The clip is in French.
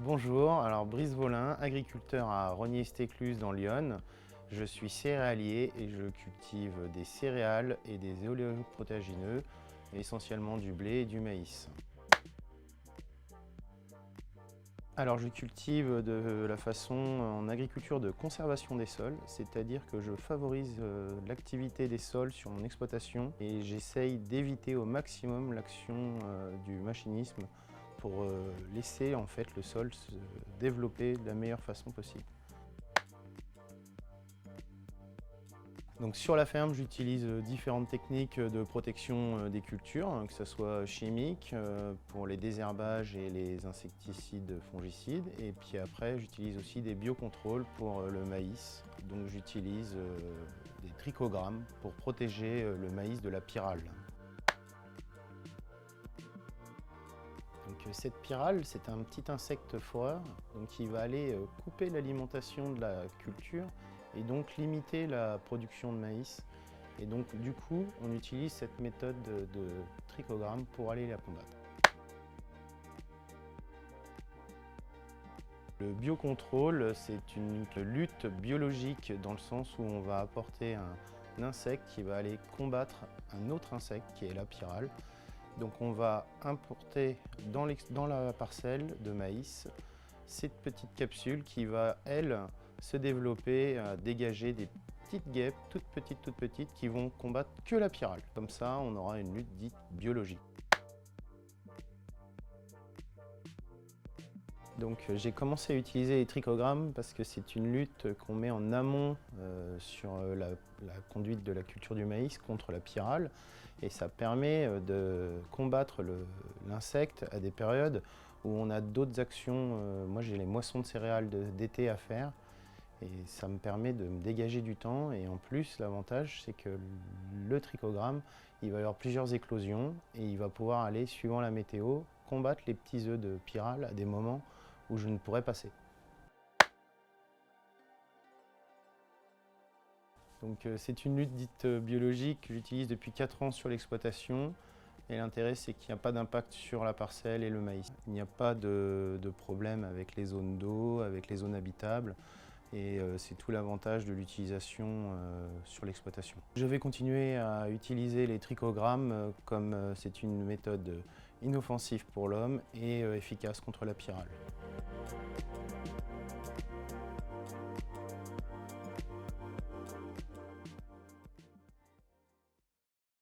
Bonjour, alors Brice Volin, agriculteur à Rogny-Estécluse dans l'Yonne. Je suis céréalier et je cultive des céréales et des oléoprotéagineux, essentiellement du blé et du maïs. Alors je cultive de la façon en agriculture de conservation des sols, c'est-à-dire que je favorise l'activité des sols sur mon exploitation et j'essaye d'éviter au maximum l'action du machinisme pour laisser en fait le sol se développer de la meilleure façon possible. Donc sur la ferme, j'utilise différentes techniques de protection des cultures, hein, que ce soit chimique pour les désherbages et les insecticides fongicides. Et puis après, j'utilise aussi des biocontrôles pour le maïs. Donc j'utilise des trichogrammes pour protéger le maïs de la pyrale. Donc cette pyrale, c'est un petit insecte foreur qui va aller couper l'alimentation de la culture et donc limiter la production de maïs. Et donc du coup, on utilise cette méthode de trichogramme pour aller la combattre. Le biocontrôle, c'est une lutte biologique dans le sens où on va apporter un insecte qui va aller combattre un autre insecte qui est la pyrale. Donc on va importer dans la parcelle de maïs cette petite capsule qui va, elle, se développer, dégager des petites guêpes, toutes petites, qui vont combattre que la pyrale. Comme ça, on aura une lutte dite biologique. Donc j'ai commencé à utiliser les trichogrammes parce que c'est une lutte qu'on met en amont sur la conduite de la culture du maïs contre la pyrale et ça permet de combattre l'insecte à des périodes où on a d'autres actions. Moi j'ai les moissons de céréales d'été à faire et ça me permet de me dégager du temps et en plus l'avantage c'est que le trichogramme il va y avoir plusieurs éclosions et il va pouvoir aller suivant la météo combattre les petits œufs de pyrale à des moments où je ne pourrais passer. Donc c'est une lutte dite biologique que j'utilise depuis 4 ans sur l'exploitation et l'intérêt c'est qu'il n'y a pas d'impact sur la parcelle et le maïs. Il n'y a pas de problème avec les zones d'eau, avec les zones habitables et c'est tout l'avantage de l'utilisation sur l'exploitation. Je vais continuer à utiliser les trichogrammes comme c'est une méthode inoffensive pour l'homme et efficace contre la pyrale.